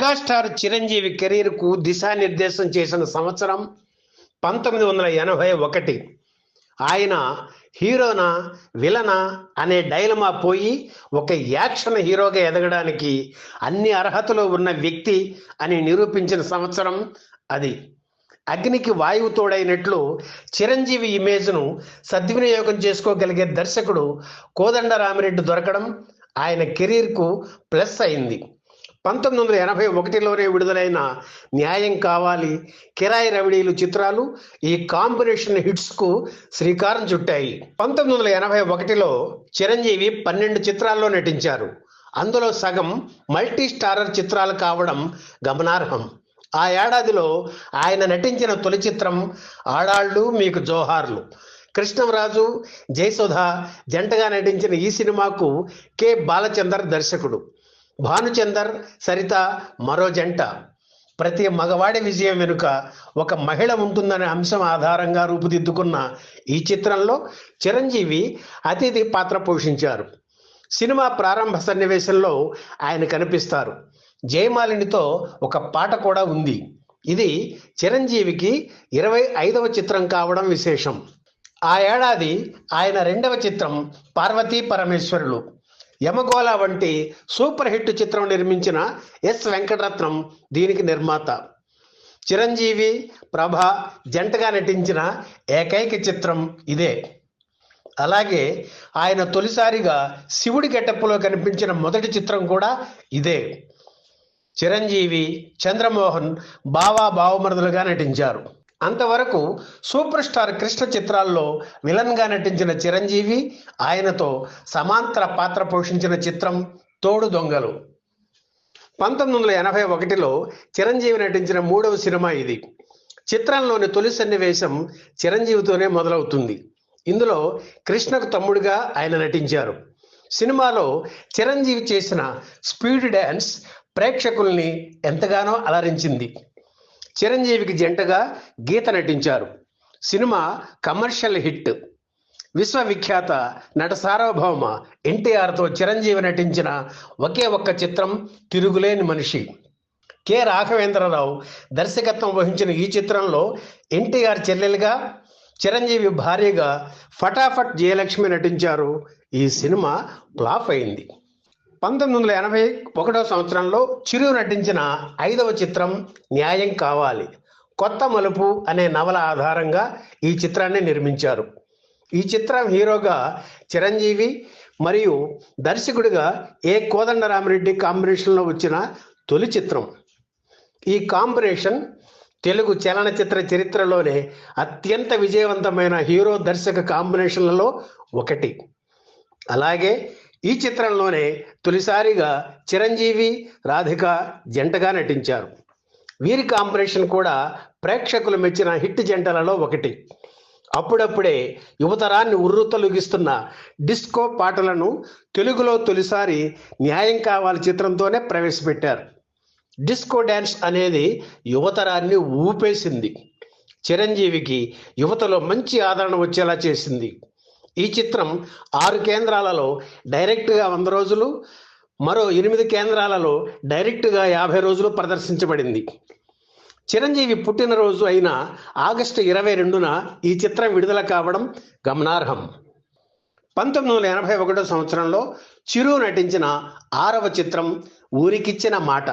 Megastar Chiranjeevi కెరీర్కు దిశానిర్దేశం చేసిన సంవత్సరం 1981. ఆయన హీరోనా విలనా అనే డైలమా పోయి ఒక యాక్షన్ హీరోగా ఎదగడానికి అన్ని అర్హతలు ఉన్న వ్యక్తి అని నిరూపించిన సంవత్సరం అది. అగ్నికి వాయువు తోడైనట్లు చిరంజీవి ఇమేజ్ను సద్వినియోగం చేసుకోగలిగే దర్శకుడు కోదండరామిరెడ్డి దొరకడం ఆయన కెరీర్కు ప్లస్ అయింది. 1981లోనే విడుదలైన న్యాయం కావాలి, కిరాయి రవిడీలు చిత్రాలు ఈ కాంబినేషన్ హిట్స్కు శ్రీకారం చుట్టాయి. 1981లో చిరంజీవి 12 చిత్రాల్లో నటించారు. అందులో సగం మల్టీ స్టారర్ చిత్రాలు కావడం గమనార్హం. ఆ ఏడాదిలో ఆయన నటించిన తొలి చిత్రం ఆడాళ్ళు మీకు జోహార్లు. కృష్ణంరాజు, జయసుధ జంటగా నటించిన ఈ సినిమాకు కె బాలచందర్ దర్శకుడు. భానుచందర్, సరిత మరో జంట. ప్రతి మగవాడి విజయం వెనుక ఒక మహిళ ఉంటుందనే అంశం ఆధారంగా రూపుదిద్దుకున్న ఈ చిత్రంలో చిరంజీవి అతిథి పాత్ర పోషించారు. సినిమా ప్రారంభ సన్నివేశంలో ఆయన కనిపిస్తారు. జయమాలినితో ఒక పాట కూడా ఉంది. ఇది చిరంజీవికి 25వ చిత్రం కావడం విశేషం. ఆ ఏడాది ఆయన 2వ చిత్రం పార్వతీ పరమేశ్వరులు. యమగోళ వంటి సూపర్ హిట్ చిత్రం నిర్మించిన ఎస్ వెంకటరత్నం దీనికి నిర్మాత. చిరంజీవి, ప్రభ జంటగా నటించిన ఏకైక చిత్రం ఇదే. అలాగే ఆయన తొలిసారిగా శివుడి గెటప్పులో కనిపించిన మొదటి చిత్రం కూడా ఇదే. చిరంజీవి, చంద్రమోహన్ బావమరుదులుగా నటించారు. అంతవరకు సూపర్ స్టార్ కృష్ణ చిత్రాల్లో విలన్గా నటించిన చిరంజీవి ఆయనతో సమాంతర పాత్ర పోషించిన చిత్రం తోడు దొంగలు. 1981లో చిరంజీవి నటించిన 3వ సినిమా ఇది. చిత్రంలోని తొలి సన్నివేశం చిరంజీవితోనే మొదలవుతుంది. ఇందులో కృష్ణకు తమ్ముడిగా ఆయన నటించారు. సినిమాలో చిరంజీవి చేసిన స్పీడ్ డ్యాన్స్ ప్రేక్షకుల్ని ఎంతగానో అలరించింది. చిరంజీవికి జంటగా గీత నటించారు. Cinema commercial hit. విశ్వవిఖ్యాత నట సార్వభౌమ ఎన్టీఆర్తో చిరంజీవి నటించిన ఒకే ఒక్క చిత్రం తిరుగులేని మనిషి. కె రాఘవేంద్రరావు దర్శకత్వం వహించిన ఈ చిత్రంలో ఎన్టీఆర్ చెల్లెలుగా, చిరంజీవి భార్యగా ఫటాఫట్ జయలక్ష్మి నటించారు. ఈ సినిమా ఫ్లాప్ అయింది. 1981 సంవత్సరంలో చిరు నటించిన 5వ చిత్రం న్యాయం కావాలి. కొత్త మలుపు అనే నవల ఆధారంగా ఈ చిత్రాన్ని నిర్మించారు. ఈ చిత్రం హీరోగా చిరంజీవి మరియు దర్శకుడిగా ఏ కోదండరామిరెడ్డి కాంబినేషన్లో వచ్చిన తొలి చిత్రం. ఈ కాంబినేషన్ తెలుగు చలనచిత్ర చరిత్రలోనే అత్యంత విజయవంతమైన హీరో దర్శక కాంబినేషన్లలో ఒకటి. అలాగే ఈ చిత్రంలోనే తొలిసారిగా చిరంజీవి, రాధిక జంటగా నటించారు. వీరి కాంబినేషన్ కూడా ప్రేక్షకులు మెచ్చిన హిట్ జంటలలో ఒకటి. అప్పుడప్పుడే యువతరాన్ని ఉర్రూతలూగిస్తున్న డిస్కో పాటలను తెలుగులో తొలిసారి న్యాయం కావాలి చిత్రంతోనే ప్రవేశపెట్టారు. డిస్కో డ్యాన్స్ అనేది యువతరాన్ని ఊపేసింది. చిరంజీవికి యువతలో మంచి ఆదరణ వచ్చేలా చేసింది. ఈ చిత్రం 6 కేంద్రాలలో డైరెక్ట్గా 100 రోజులు, మరో 8 కేంద్రాలలో డైరెక్ట్గా 50 రోజులు ప్రదర్శించబడింది. చిరంజీవి పుట్టినరోజు అయిన ఆగస్టు 22న ఈ చిత్రం విడుదల కావడం గమనార్హం. 1981 సంవత్సరంలో చిరు నటించిన 6వ చిత్రం ఊరికిచ్చిన మాట.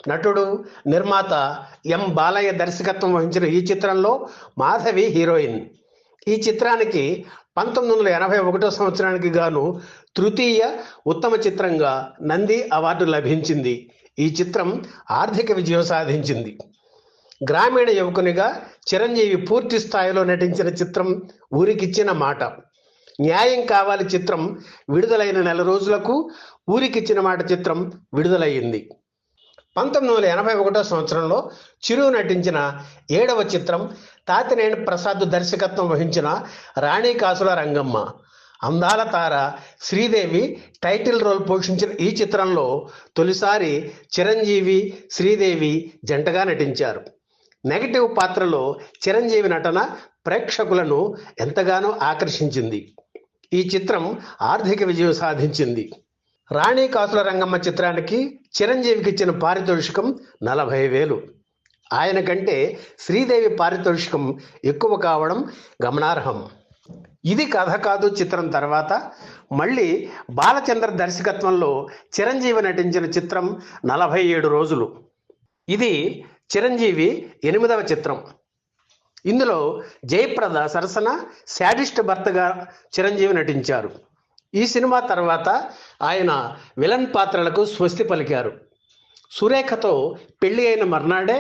నటుడు, నిర్మాత ఎం బాలయ్య దర్శకత్వం వహించిన ఈ చిత్రంలో మాధవి హీరోయిన్. ఈ చిత్రానికి 1981 సంవత్సరానికి గాను తృతీయ ఉత్తమ చిత్రంగా నంది అవార్డు లభించింది. ఈ చిత్రం ఆర్థిక విజయం సాధించింది. గ్రామీణ యువకునిగా చిరంజీవి పూర్తి స్థాయిలో నటించిన చిత్రం ఊరికిచ్చిన మాట. న్యాయం కావాలి చిత్రం విడుదలైన 4 రోజులకు ఊరికిచ్చిన మాట చిత్రం విడుదలయ్యింది. 1981 సంవత్సరంలో చిరు నటించిన 7వ చిత్రం తాతినేని ప్రసాద్ దర్శకత్వం వహించిన రాణి కాసుల రంగమ్మ. అందాల తార శ్రీదేవి టైటిల్ రోల్ పోషించిన ఈ చిత్రంలో తొలిసారి చిరంజీవి, శ్రీదేవి జంటగా నటించారు. నెగటివ్ పాత్రలో చిరంజీవి నటన ప్రేక్షకులను ఎంతగానో ఆకర్షించింది. ఈ చిత్రం ఆర్థిక విజయం సాధించింది. రాణి కాసుల రంగమ్మ చిత్రానికి చిరంజీవికి ఇచ్చిన పారితోషికం 40,000. ఆయన కంటే శ్రీదేవి పారితోషికం ఎక్కువ కావడం గమనార్హం. ఇది కథ కాదు చిత్రం తర్వాత మళ్ళీ బాలచంద్ర దర్శకత్వంలో చిరంజీవి నటించిన చిత్రం 47 రోజులు. ఇది చిరంజీవి 8వ చిత్రం. ఇందులో జయప్రద సరసన శాడిస్ట్ భర్తగా చిరంజీవి నటించారు. ఈ సినిమా తర్వాత ఆయన విలన్ పాత్రలకు స్వస్తి పలికారు. సురేఖతో పెళ్లి అయిన మర్నాడే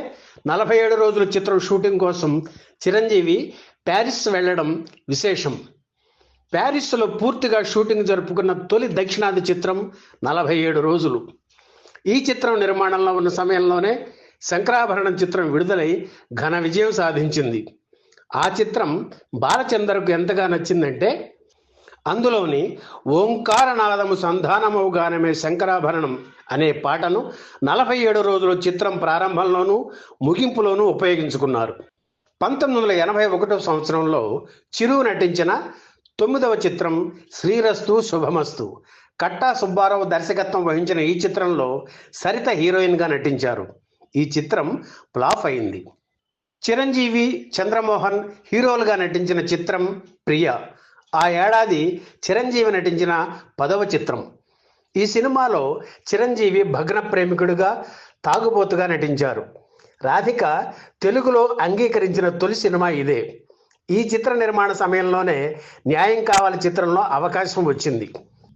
47 రోజుల చిత్రం షూటింగ్ కోసం చిరంజీవి ప్యారిస్ వెళ్ళడం విశేషం. ప్యారిస్లో పూర్తిగా షూటింగ్ జరుపుకున్న తొలి దక్షిణాది చిత్రం 47 రోజులు. ఈ చిత్రం నిర్మాణంలో ఉన్న సమయంలోనే శంకరాభరణం చిత్రం విడుదలై ఘన విజయం సాధించింది. ఆ చిత్రం బాలచందర్కు ఎంతగా నచ్చిందంటే అందులోని ఓంకారనాదము సంధానమవు గానమే శంకరాభరణం అనే పాటను 47 రోజుల చిత్రం ప్రారంభంలోనూ ముగింపులోనూ ఉపయోగించుకున్నారు. 1981 సంవత్సరంలో చిరు నటించిన 9వ చిత్రం శ్రీరస్తు శుభమస్తు. కట్టా సుబ్బారావు దర్శకత్వం వహించిన ఈ చిత్రంలో సరిత హీరోయిన్గా నటించారు. ఈ చిత్రం ఫ్లాప్ అయింది. చిరంజీవి, చంద్రమోహన్ హీరోలుగా నటించిన చిత్రం ప్రియ. ఆ ఏడాది చిరంజీవి నటించిన 10వ చిత్రం. ఈ సినిమాలో చిరంజీవి భగ్న ప్రేమికుడిగా, తాగుబోతుగా నటించారు. రాధిక తెలుగులో అంగీకరించిన తొలి సినిమా ఇదే. ఈ చిత్ర నిర్మాణ సమయంలోనే న్యాయం కావాలి చిత్రంలో అవకాశం వచ్చింది.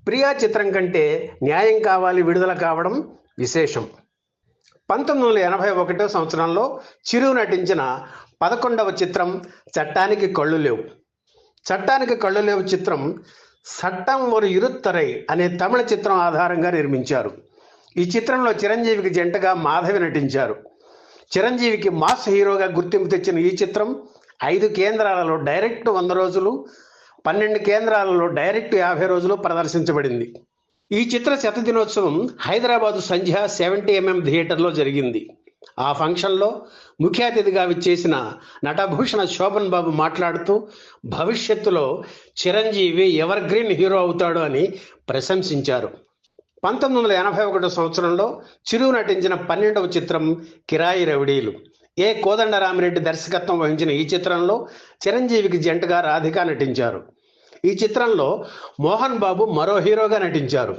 ప్రియా చిత్రం కంటే న్యాయం కావాలి విడుదల కావడం విశేషం. 1981 సంవత్సరంలో చిరు నటించిన 11వ చిత్రం చట్టానికి కళ్ళు లేవు. చట్టానికి కళ్ళు లేవు చిత్రం సట్టం ఒక ఇరుత్తరై అనే తమిళ చిత్రం ఆధారంగా నిర్మించారు. ఈ చిత్రంలో చిరంజీవికి జంటగా మాధవి నటించారు. చిరంజీవికి మాస్ హీరోగా గుర్తింపు తెచ్చిన ఈ చిత్రం 5 కేంద్రాలలో డైరెక్ట్ 100 రోజులు, 12 కేంద్రాలలో డైరెక్ట్ 50 రోజులు ప్రదర్శించబడింది. ఈ చిత్ర శతదినోత్సవం హైదరాబాదు సంధ్య 70mm థియేటర్లో జరిగింది. ఆ ఫంక్షన్లో ముఖ్య అతిథిగా విచ్చేసిన నటభూషణ శోభన్ బాబు మాట్లాడుతూ భవిష్యత్తులో చిరంజీవి ఎవర్ గ్రీన్ హీరో అవుతాడు అని ప్రశంసించారు. 1981 సంవత్సరంలో చిరు నటించిన 12వ చిత్రం కిరాయి రౌడీలు. ఏ కోదండరామిరెడ్డి దర్శకత్వం వహించిన ఈ చిత్రంలో చిరంజీవికి జంటగా రాధిక నటించారు. ఈ చిత్రంలో మోహన్ బాబు మరో హీరోగా నటించారు.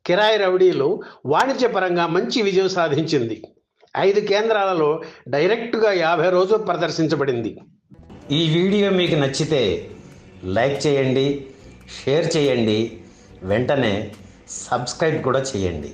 కిరాయి రౌడీలు వాణిజ్యపరంగా మంచి విజయం సాధించింది. 5 కేంద్రాలలో డైరెక్టుగా 50 రోజులు ప్రదర్శించబడింది. ఈ వీడియో మీకు నచ్చితే లైక్ చేయండి, షేర్ చేయండి, వెంటనే సబ్స్క్రైబ్ కూడా చేయండి.